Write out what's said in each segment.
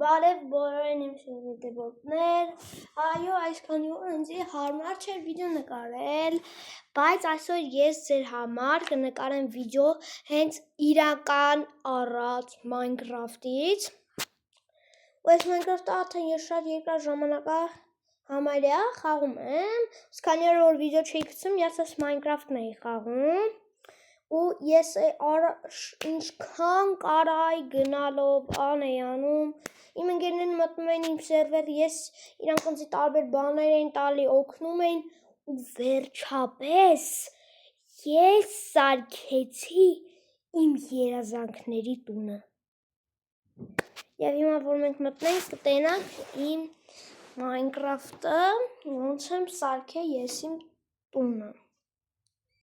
բարև բոլորին իմ սիրելի դեպոտներ, այո այսքան օր ինձ հարմար չէր վիդեո նկարել, բայց այսօր ես ձեր համար կնկարեմ վիդեո հենց իրական առած Minecraft-ից ու այս Minecraft-ը արդեն ես շատ երկար ժամանակա համարյա խաղում եմ, քանի որ վիդեո չէի գցում, ես այս Minecraft-ն էի խաղում ու ես ինչքան կարայի գնալով ան էի անում, իմ ընկերներն մտնում էին իմ սերվեր, ես իրանք ինձ տարբեր բաներ էին տալի, օգնում էին ու վերջապես ես սարքեցի իմ երազանքների տունը։ Եվ հիմա որ մենք մտնենք կտենանք իմ Minecraft-ը, ոնց եմ սարքել ես իմ տունը։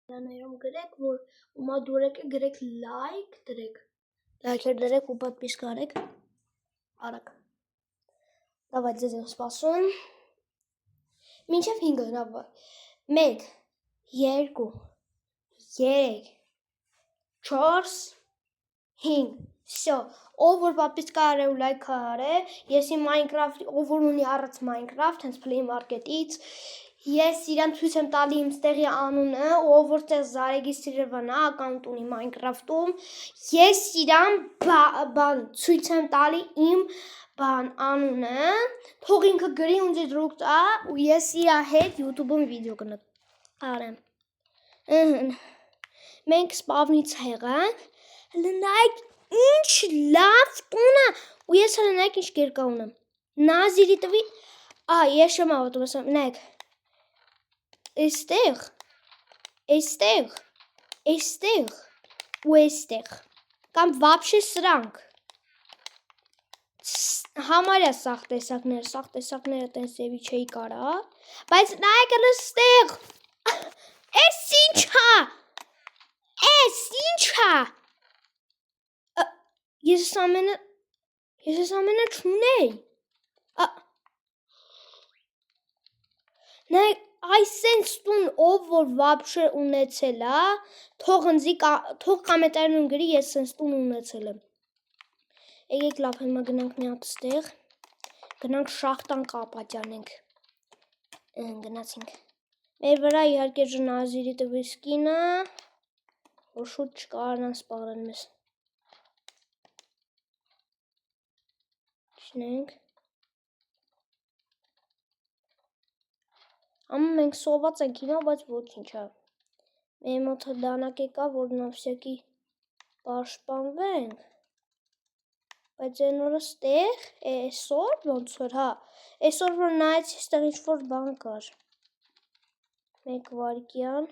Ներում գրեք, որ ումադուրեք գրեք լայք դրեք, լայքեր դրեք ու պատպիսկ արեք, արակ, դավայ ձեզ եմ սպասում, մինչև 5 դավայ, 1, 2, 3, 4, 5, всё, ով որ պատպիսկ արե ու լայք արե, ես իմ Minecraft, ով որ ունի առած Minecraft, հենց Play Market-ից, ես իրան ցույց եմ տալի իմ ստեղի անունը, ով որ տեղ Զարեգի Սիրևանա ակաունտ ունի Minecraft-ում, ես իրան ցույց եմ տալի իմ անունը, թող ինքը գրի ինձ դրուկ տա ու ես իրա հետ YouTube-ում վիդեո կնկարեմ։ Մենք սպավնից եղանք, հլնայք ինչ լավ տուն է, ու ես հլնայք ինչ կերկա ունեմ։ Նազիրի տվի, ես չեմ ավոտում, ասեմ, նայք, Էստեղ ու էստեղ, կամ վաբշե սրանք, համարյա սաղ տեսակները տենց եվի չէի կարա, բայց նայք էլ էստեղ, էս ինչ ա, ես ամենը չունեի, նայք, այսենց տուն ով որ վաբշե ունեցել է, թող կամետարներում գրի ես սենց տուն ունեցել եմ։ Եկեք լավ հիմա գնանք մի հատ ստեղ, գնանք շախտան կապատյանենք, գնացինք, մեր վրա իհարկե ժնազիրի տվի սկինը, որ շուտ չկարանան սպաղրեն մեզ։ Չնենք, ամը մենք սոված ենք հիմա, բայց ոչինչ է, մեր մոտ հլանակ եկա, որ նավսյակի պաշպանվենք, բայց են որը ստեղ, էսոր ոնց որ, էսոր որ նայեցի ստեղ ինչ-որ բան կար, մեկ վարկյան,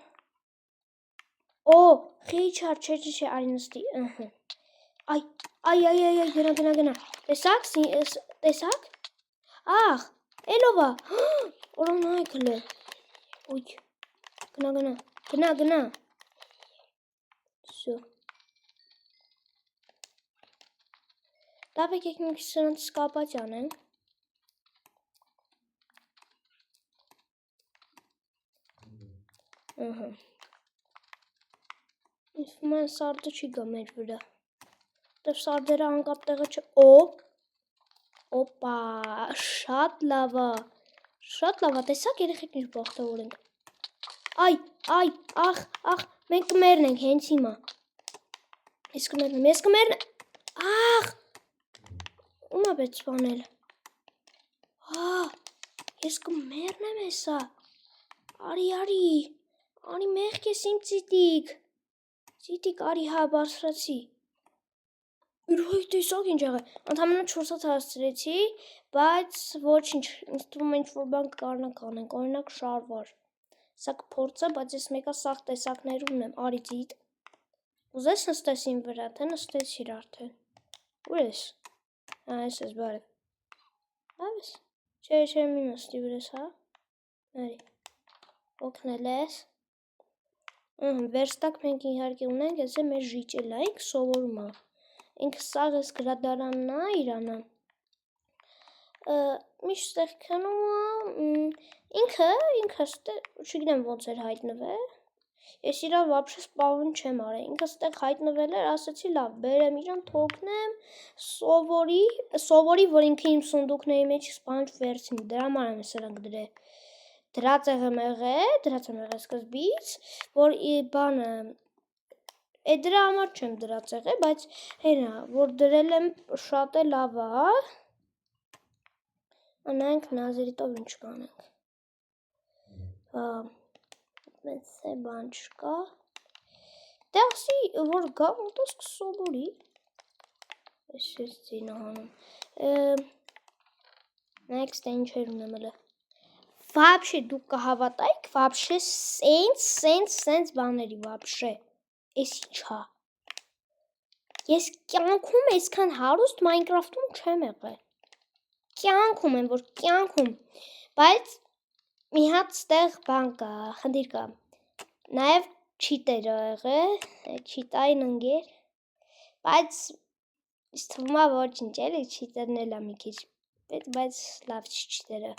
խիչար, չէ, արի նստի, գնա, տեսակ, էլով է, որոն նայք հլը, գնա, սո, լավ եկեք մենք սրանց սկապատյան ենք, ինձ մեն սարդը չի գա մեր վրա, դև սարդերը անկապ տեղը չէ, օպա, շատ լավա, տեսակ երեխեք ինչ բաղթավոր ենք, մենք կմերնենք հենց հիմա, ես կմերնեմ, ում է պետ սպանել, ես կմերնեմ եսա, արի մեղք ես իմ ծիտիկ, արի բարձրացի, տեսակ ինչ աղը, ընդամենը 4 հատ հասցրեցի, բայց ոչինչ, ինձ թվում է ինչ-որ բան կկարնանք անենք, օրինակ շարվար, սա կփորձեմ, բայց ես մեկա սաղ տեսակներ ունեմ, արի ծիտ, ուզես նստես իմ վրա, թե նստեցիր արդեն, ուր ես, ես ես բարև, լավ ես, չէ մի նստի վրես, արի, ոգնել ես, վերստակ մենք իհարկե ունենք, ես է մեր ժիճել ենք, սովորում է, ինքը սաղ ես գրադարանն է իրանը, միշտ ստեղ քնում է, ինքը չգնեմ ոնց էր հայտնվել, Ես իրան вообще սպաուն չեմ արել, ինքը ստեղ հայտնվել էր, ասացի լավ, բերեմ իրան թողնեմ, սովորի, որ ինքը իմ սունդուկների մեջ սպանջ վերցնի, դրա համար եմ սրանք դրած եմ եղել սկզբից, որ բանը, դրա համար չեմ դրած եղել, բայց հենա, որ դրել եմ շատ է լավ է, անայինք նազիրիտով ինչ կանենք, մեծ է բան չկա, դե ասի, որ գա, ոնտոս կսովորի, ես ես ձին հանում, next ինչ էր ունեմ էլը, вообще դուք կհավատայիք, вообще սենց բաների, вообще, ես ինչա, ես կյանքում այսքան հարուստ Minecraft-ում չեմ եղել, կյանքում եմ, որ կյանքում, բայց մի հատ ստեղ բան կա, խնդիր կա, նաև չիտեր եղել, չիտային ընգեր, բայց թվում է ոչինչ էլի, չիտերն էլ է մի քիչ, բայց լավ չիտերը,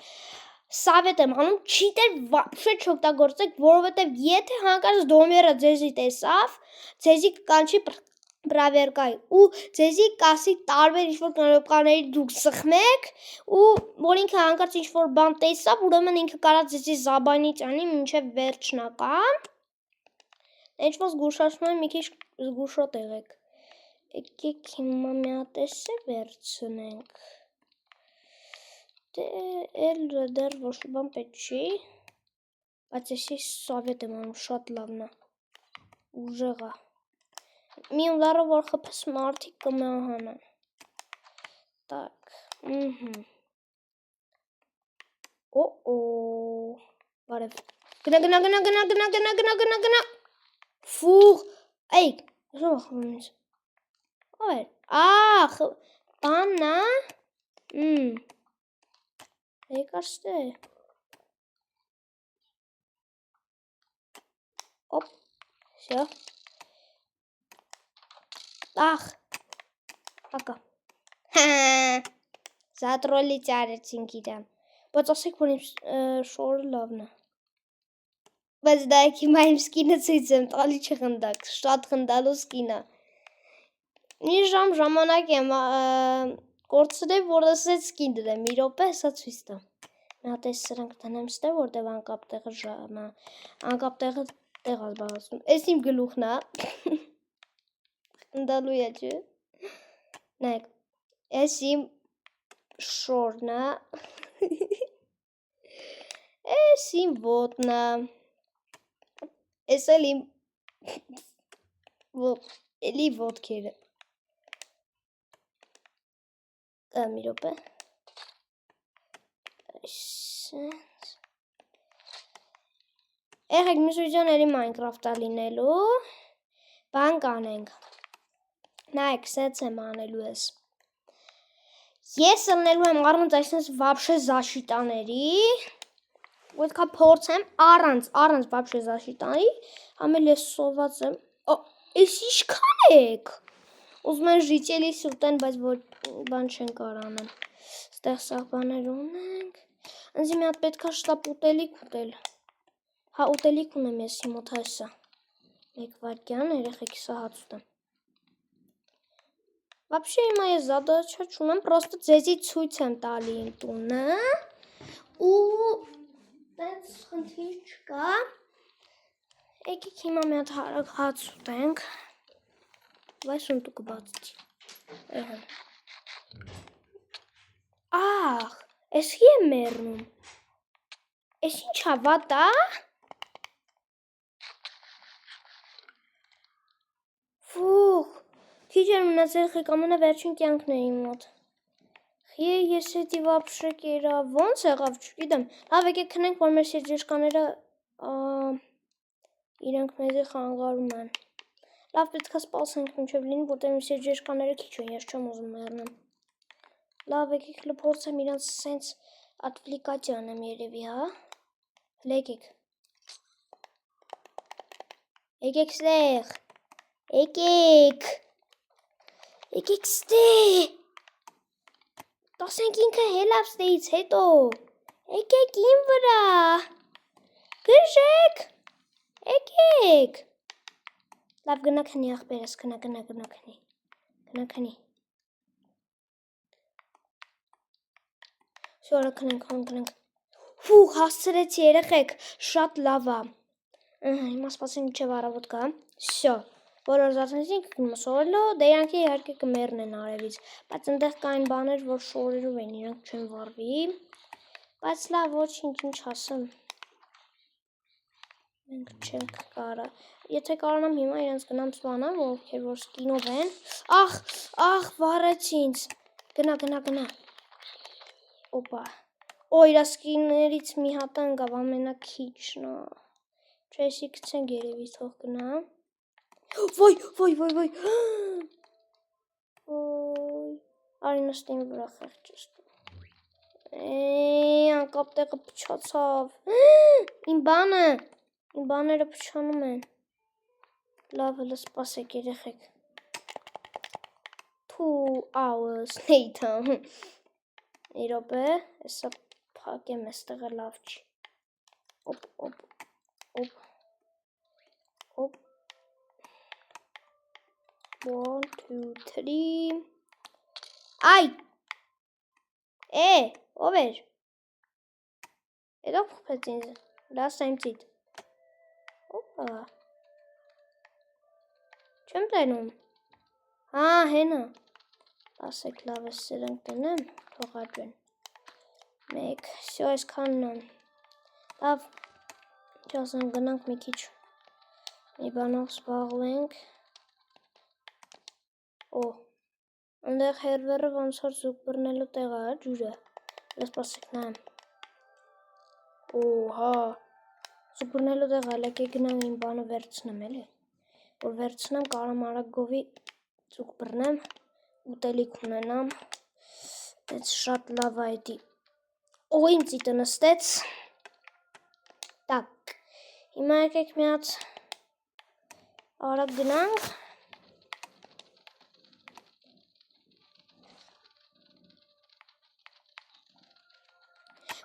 սավետ եմ անում, չիտեր вообще չօգտագործեք, որովհետև եթե հանկարծ դոմերը ձեզի տեսավ, ձեզի կանչի պրավերկայի ու ձեզի կասի տարբեր ինչ-որ կնոպկաների դուք սխմեք ու որ ինքը հանկարծ ինչ-որ բան տեսավ, ուրեմն ինքը կարա ձեզի զաբանից անի մինչև վերջնական, ինչ-որ զգուշացնում եմ մի քիչ զգուշոտ եղեք, եկեք հիմա մի հատ է վերցնենք, դե դեռ ոչ բան պետք չի, բայց եսի սովետ եմ անում, շատ լավն է, ուժեղ է, մի ուլարը որ խպս մարդիկ կմահանան, так, բարև, գնա, ֆուղ, այ, ոսում ախվում ինձ, ախ, բաննա, եկաշտ է, օպ, սյո, ախ, հակա, զատրոլից արեցինք իրան, բայց ասեք, որ իմ շորը լավն է, բայց դա եք հիմա իմ սկինը ցույց եմ տալի չխնդակ, շատ խնդալու սկին է, մի ժամանակ եմ կորցրել, որ ասեց սկին դրեմ, մի րոպե հեսա ցույց տամ, մի հատ ես սրանք տնեմ ստե, որտև անկապ տեղը տեղ ազբաղացնում, ես իմ գլուխն է, խնդալու է չէ, նայք, ես իմ շորն է, ես իմ ոտն է, ես էլ իմ էլի ոտքերը, մի րոպե, եղեք մյուս վիդեոների Minecraft-ա լինելու, բան կանենք, նայք, սենց եմ անելու ես, ես ըլնելու եմ առանց այսնես վաբշե զաշիտաների, ոյթքա փորձեմ առանց վաբշե զաշիտանի, ամել ես սոված եմ, ես իշքան եք, ուզում են ժիճելիս ուտեն, բայց բան չեն կարանեմ, ստեղ սաղ բաներ ունենք, ընձի մի հատ պետքա շտապ ուտելիք ուտել, հա ուտելիք ունեմ ես հիմոտ հայսա, մեկ վարկյան երեխեք սա հաց ուտեմ, Вообще հիմա ես զադաչա չունեմ, պրոստը ձեզի ցույց եմ տալի իմ տունը ու տենց խնդիր չկա, եկեք հիմա մի հատ հարակ հաց ուտենք, վայ սունտուկը բացեցի, աղ, ես հի եմ մերնում, ես ինչա վատա, ֆուղ, քիչ էր մնացել խիկ ամենավերջին կյանքն է իմ մոտ, խի ես հետի վապշը կերա, ոնց եղավ չգիտեմ, լավ եկեք քնենք, որ մեր սեջեշկաները իրենք մեզի խանգարում են, լավ պետքա սպասենք մինչև լինի, որտեղ իմ սեջեշկաները քիչ են, ես չեմ ուզում մեռնեմ, լավ եկեք լփորձեմ իրանց սենց ատվլիկացիա անեմ երևի, հա, եկեք ստեղ, եկեք ստե, տասենք ինքը հելավ ստեից հետո, եկեք իմ վրա, գժեք, Եկեք։ Լավ գնա քնի ախպերս, գնա քնի։ Շորը քնենք։ Ֆուх, հասցրեցի երեխեք, շատ լավ է։ Հիմա սպասենք մինչև առավոտ գա։ Всё։ Բոլոր զարթնեցինք սովորելու, դե իրանք իհարկե կմեռնեն արևից, բայց այնտեղ կային բաներ, որ շորերով են, իրանք չեն վառվի, բայց լավ, ոչինչ, ինչ ասեմ։ Մենք չենք կարա։ Եթե կարողանամ հիմա իրենց գնամ սպանամ, ովքեր որ սկինով են։ Ախ, վառեցի ինձ։ Գնա։ Օպա։ Օ, իր սկիներից մի հատ ընկավ, ամենաքիչն է։ Չեսի գցենք երևի թող գնա։ Ոյ։ Արի նստին վրա խեղճս։ Անկապ տեղը փչացավ։ Իմ բաները փչանում են։ Լավ, հələ սպասեք երեխեք։ 2 hours later։ Մի րոպե, հեսա փակեմ էստեղը լավ չի։ Օպ։ 1, 2, 3 Այ ով էր Էդո խփեց ինձ լաստ այնցիտ Օպա Չեմ տենում հենա ասեք լավ է սրանք տնեմ թողաջեն 1 всё այսքանն է լավ չասեմ գնանք մի քիչ մի բանով զբաղվենք Այնտեղ հերվերը ոնց որ զուգ բռնելու տեղ է, ջուրը։ Սպասեք նայեմ։ Հա։ Զուգ բռնելու տեղ է, եկեք գնամ իմ բանը վերցնեմ, էլի։ Որ վերցնեմ, կարամ արագ գովի զուգ բռնեմ, ուտելիք ունենամ։ Այդ շատ լավ է էդի։ Իմ ծիտը նստեց։ Так։ Հիմա եկեք մի հատ արագ գնանք։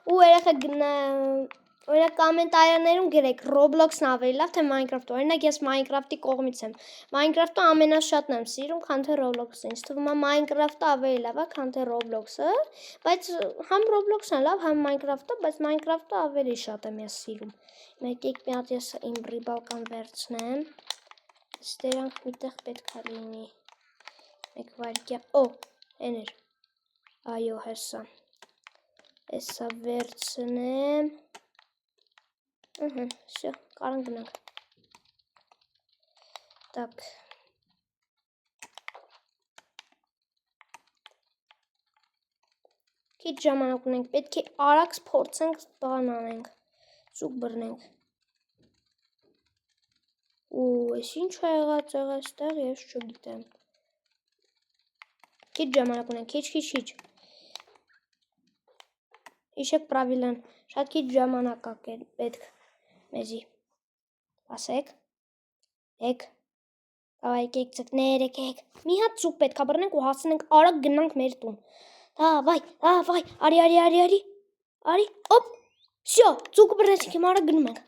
Ու երեխեք օրինակ կոմենտարներում գրեք Roblox-ն ավելի լավ թե Minecraft-ը։ Օրինակ ես Minecraft-ի կողմից եմ։ Minecraft-ը ամենաշատն եմ սիրում, քան թե Roblox-ը։ Ինձ թվում է Minecraft-ը ավելի լավ է, քան թե Roblox-ը, բայց համ Roblox-ն է լավ, համ Minecraft-ը, բայց Minecraft-ը ավելի շատ եմ ես սիրում։ Եկեք մի հատ ես իմ ռիբալկան վերցնեմ։ Ստերանք միտեղ պետք է լինի։ Մեկ վայրկյան։ Էն էր։ Այո, հեսա։ Էսա վերցնեմ։ Всё, կարան գնանք։ Так։ Քիչ ժամանակ ունենք, պետք է արագ փորձենք բան անենք։ Զուգ բռնենք։ Էս ինչ է եղած այստեղ, ես չգիտեմ։ Քիչ ժամանակ ունենք, քիչ։ Իշեք պրավիլան, շատ քիչ ժամանակ է պետք մեզի, ասեք, եկեք ծկներ, եկեք, մի հատ ծուկ պետք է բռնենք ու հասնենք արագ գնանք մեր տուն, դավայ, արի, օպ, всё, ծուկը բռնեցինք, հիմա արագ գնում ենք,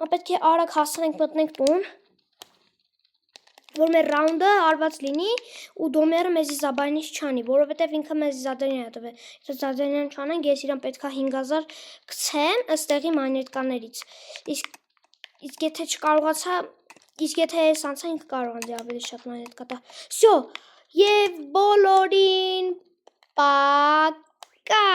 հիմա պետք է արագ հասնենք մտնենք տուն, որ մեր ռաունդը արված լինի ու դոմերը մեզի զաբայնից չանի, որովհետև ինքը մեզի զադանյան է տվել, եթե զադանյան չանենք, ես իրան պետք է 5000 գցեմ ըստեղի մանետկաներից, իսկ եթե չկարողացա, իսկ եթե ես անցա, ինքը կարող անձի ավելի շատ մանետկա տա, всё, և բոլորին պակա